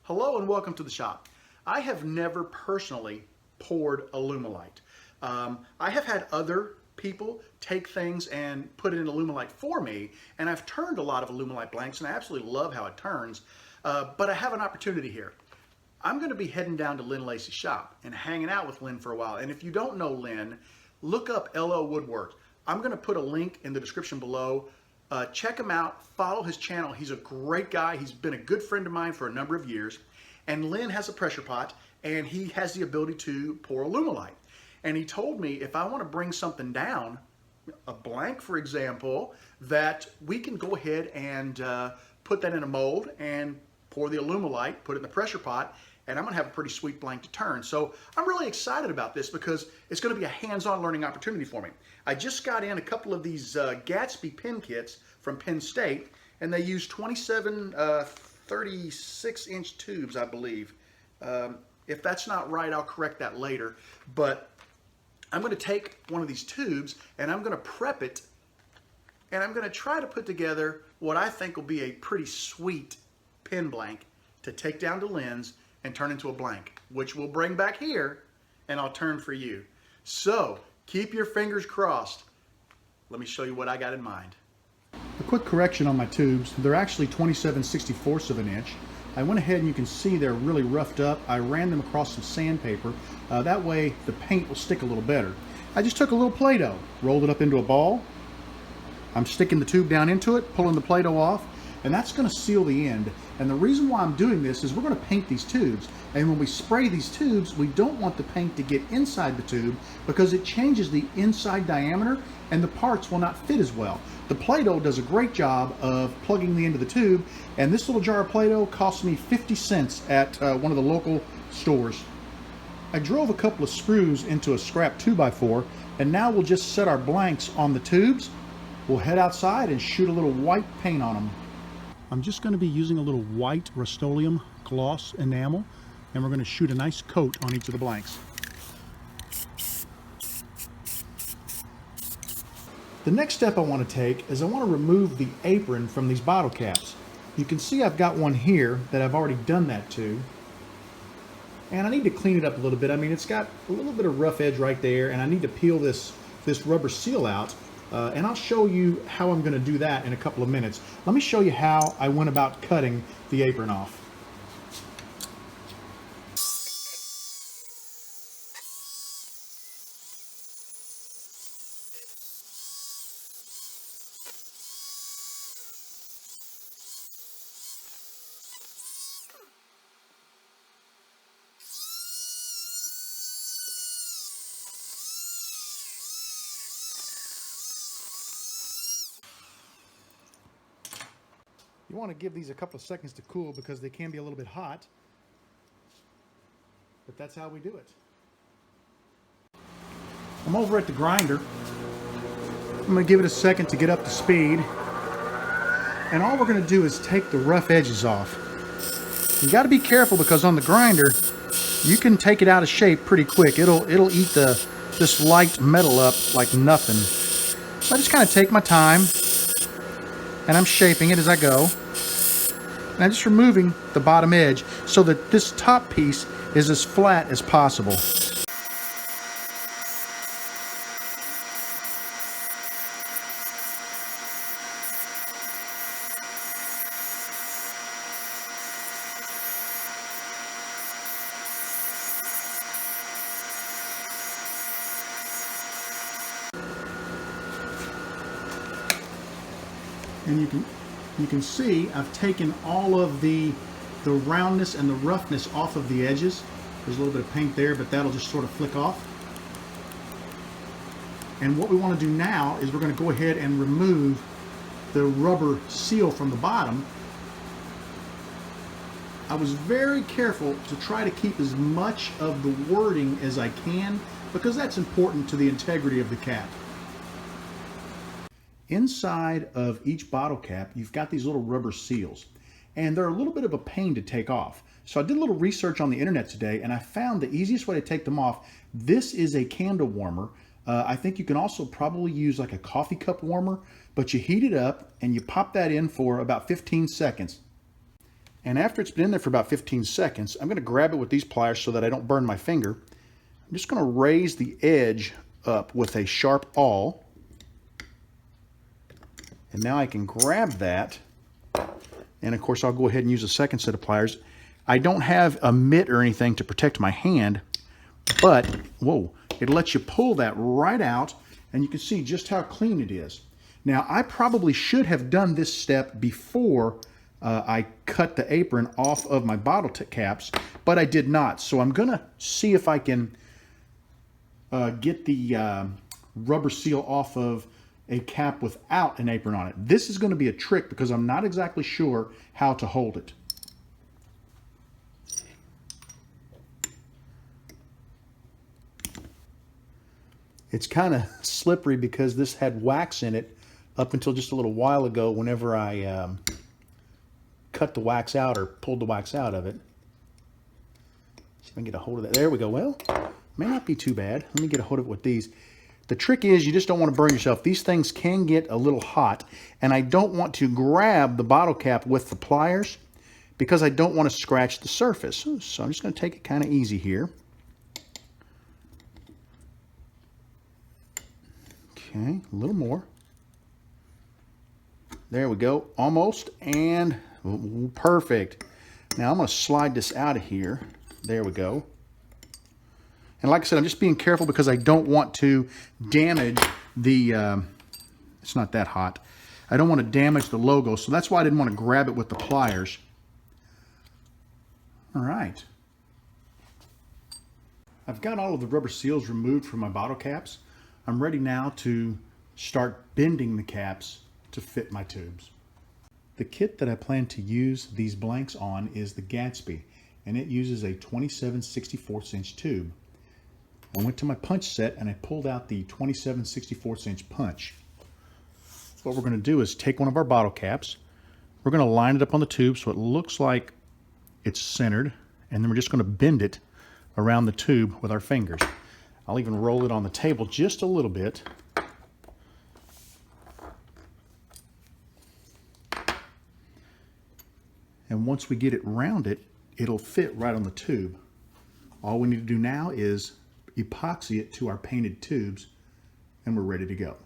Hello and welcome to the shop. I have never personally poured Alumalite. I have had other people take things and put it in Alumalite for me, and I've turned a lot of Alumalite blanks and I absolutely love how it turns, but I have an opportunity here. I'm going to be heading down to Lynn Lacey's shop and hanging out with Lynn for a while, and if you don't know Lynn, look up LL Woodworks. I'm going to put a link in the description below. Check him out, follow his channel. He's a great guy. He's been a good friend of mine for a number of years. And Lynn has a pressure pot and he has the ability to pour Alumalite. And he told me if I want to bring something down, a blank for example, that we can go ahead and put that in a mold and pour the Alumalite, put it in the pressure pot, and I'm going to have a pretty sweet blank to turn. So I'm really excited about this because it's going to be a hands-on learning opportunity for me. I just got in a couple of these Gatsby pin kits from Penn State, and they use 27 36-inch tubes, I believe. If that's not right, I'll correct that later. But I'm going to take one of these tubes and I'm going to prep it, and I'm going to try to put together what I think will be a pretty sweet pin blank to take down to Lynn's and turn into a blank, which we'll bring back here and I'll turn for you. So keep your fingers crossed. Let me show you what I got in mind. A quick correction on my tubes. They're actually 27/64 of an inch. I went ahead and you can see they're really roughed up. I ran them across some sandpaper. That way the paint will stick a little better. I just took a little Play-Doh, rolled it up into a ball. I'm sticking the tube down into it, pulling the Play-Doh off, and that's going to seal the end. And the reason why I'm doing this is we're going to paint these tubes, and when we spray these tubes, we don't want the paint to get inside the tube because it changes the inside diameter and the parts will not fit as well. The Play-Doh does a great job of plugging the end of the tube, and this little jar of Play-Doh cost me 50 cents at one of the local stores. I drove a couple of screws into a scrap 2x4, and now we'll just set our blanks on the tubes. We'll head outside and shoot a little white paint on them. I'm just going to be using a little white Rust-Oleum gloss enamel, and we're going to shoot a nice coat on each of the blanks. The next step I want to take is I want to remove the apron from these bottle caps. You can see I've got one here that I've already done that to, and I need to clean it up a little bit. I mean, it's got a little bit of rough edge right there, and I need to peel this rubber seal out. And I'll show you how I'm going to do that in a couple of minutes. Let me show you how I went about cutting the apron off. You want to give these a couple of seconds to cool because they can be a little bit hot, but that's how we do it. I'm over at the grinder. I'm going to give it a second to get up to speed, and all we're going to do is take the rough edges off. You got to be careful because on the grinder you can take it out of shape pretty quick. It'll eat this light metal up like nothing. So I just kind of take my time, and I'm shaping it as I go. And I'm just removing the bottom edge so that this top piece is as flat as possible. And you can see I've taken all of the roundness and the roughness off of the edges. There's a little bit of paint there, but that'll just sort of flick off. And what we want to do now is we're going to go ahead and remove the rubber seal from the bottom. I was very careful to try to keep as much of the wording as I can because that's important to the integrity of the cap. Inside of each bottle cap, you've got these little rubber seals, and they're a little bit of a pain to take off. So I did a little research on the internet today, and I found the easiest way to take them off. This is a candle warmer. I think you can also probably use like a coffee cup warmer, but you heat it up and you pop that in for about 15 seconds. And after it's been in there for about 15 seconds, I'm going to grab it with these pliers so that I don't burn my finger. I'm just going to raise the edge up with a sharp awl. And now I can grab that. And of course, I'll go ahead and use a second set of pliers. I don't have a mitt or anything to protect my hand, but, whoa, it lets you pull that right out, and you can see just how clean it is. Now, I probably should have done this step before I cut the apron off of my bottle caps, but I did not. So I'm going to see if I can get the rubber seal off of a cap without an apron on it. This is going to be a trick because I'm not exactly sure how to hold it. It's kind of slippery because this had wax in it up until just a little while ago whenever I cut the wax out or pulled the wax out of it. See if I can get a hold of that. There we go. Well, may not be too bad. Let me get a hold of it with these. The trick is you just don't want to burn yourself. These things can get a little hot, and I don't want to grab the bottle cap with the pliers because I don't want to scratch the surface. So I'm just going to take it kind of easy here. Okay, a little more. There we go, almost, and perfect. Now I'm going to slide this out of here. There we go. And like I said, I'm just being careful because I don't want to damage the, it's not that hot. I don't want to damage the logo, so that's why I didn't want to grab it with the pliers. All right. I've got all of the rubber seals removed from my bottle caps. I'm ready now to start bending the caps to fit my tubes. The kit that I plan to use these blanks on is the Gatsby, and it uses a 27/64" tube. I went to my punch set and I pulled out the 27/64" punch. What we're going to do is take one of our bottle caps. We're going to line it up on the tube so it looks like it's centered, and then we're just going to bend it around the tube with our fingers. I'll even roll it on the table just a little bit. And once we get it rounded, it'll fit right on the tube. All we need to do now is epoxy it to our painted tubes, and we're ready to go.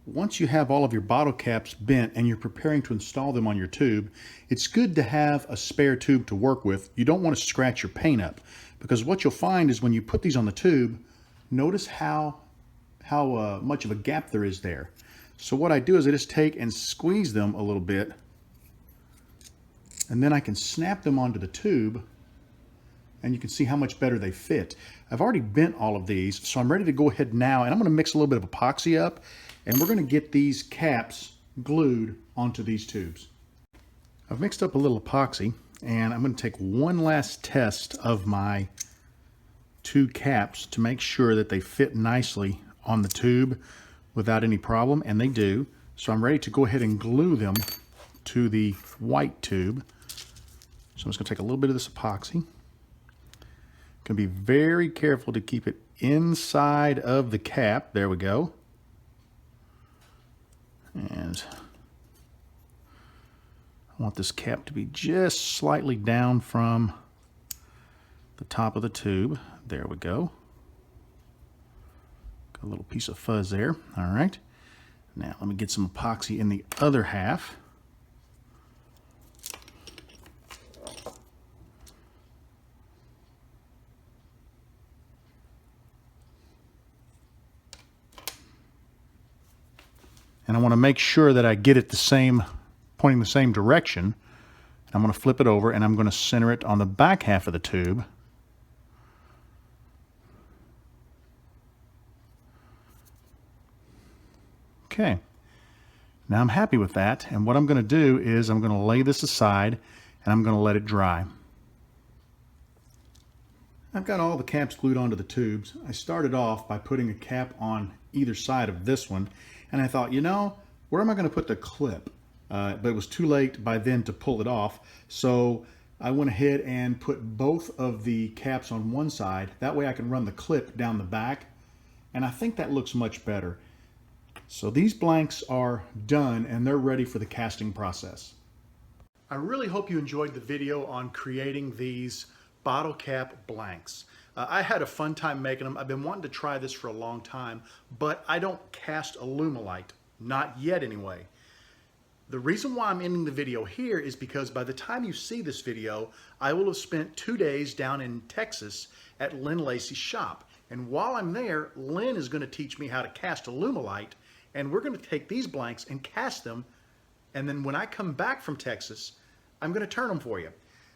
Once you have all of your bottle caps bent and you're preparing to install them on your tube, it's good to have a spare tube to work with. You don't want to scratch your paint up, because what you'll find is when you put these on the tube, notice how much of a gap there is there. So what I do is I just take and squeeze them a little bit, and then I can snap them onto the tube, and you can see how much better they fit. I've already bent all of these, so I'm ready to go ahead now, and I'm going to mix a little bit of epoxy up, and we're going to get these caps glued onto these tubes. I've mixed up a little epoxy, and I'm going to take one last test of my two caps to make sure that they fit nicely on the tube without any problem, and they do. So I'm ready to go ahead and glue them to the white tube. So I'm just going to take a little bit of this epoxy. Going to be very careful to keep it inside of the cap. There we go. And I want this cap to be just slightly down from the top of the tube. There we go. Got a little piece of fuzz there. All right. Now let me get some epoxy in the other half. And I want to make sure that I get it pointing the same direction. I'm going to flip it over and I'm going to center it on the back half of the tube. Okay, now I'm happy with that, and what I'm going to do is I'm going to lay this aside and I'm going to let it dry. I've got all the caps glued onto the tubes. I started off by putting a cap on either side of this one, and I thought, you know, where am I going to put the clip? But it was too late by then to pull it off, so I went ahead and put both of the caps on one side. That way I can run the clip down the back, and I think that looks much better. So these blanks are done and they're ready for the casting process. I really hope you enjoyed the video on creating these bottle cap blanks. I had a fun time making them. I've been wanting to try this for a long time, but I don't cast Alumalite, not yet anyway. The reason why I'm ending the video here is because by the time you see this video, I will have spent 2 days down in Texas at Lynn Lacey's shop. And while I'm there, Lynn is going to teach me how to cast Alumalite, and we're going to take these blanks and cast them. And then when I come back from Texas, I'm going to turn them for you.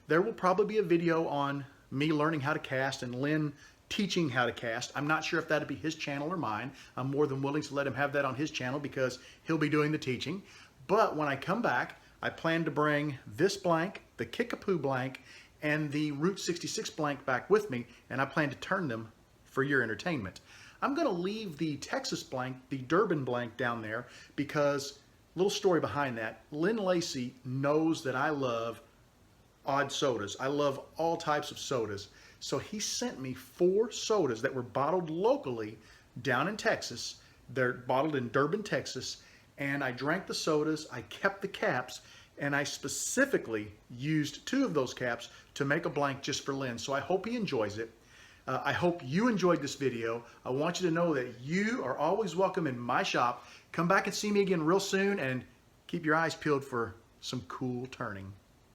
There will probably be a video on me learning how to cast and Lynn teaching how to cast. I'm not sure if that'll be his channel or mine. I'm more than willing to let him have that on his channel because he'll be doing the teaching. But when I come back, I plan to bring this blank, the Kickapoo blank, and the Route 66 blank back with me, and I plan to turn them for your entertainment. I'm going to leave the Texas blank, the Durban blank down there because, little story behind that, Lynn Lacey knows that I love odd sodas. I love all types of sodas. So he sent me 4 sodas that were bottled locally down in Texas. They're bottled in Durban, Texas. And I drank the sodas, I kept the caps, and I specifically used 2 of those caps to make a blank just for Lynn. So I hope he enjoys it. I hope you enjoyed this video. I want you to know that you are always welcome in my shop. Come back and see me again real soon, and keep your eyes peeled for some cool turning.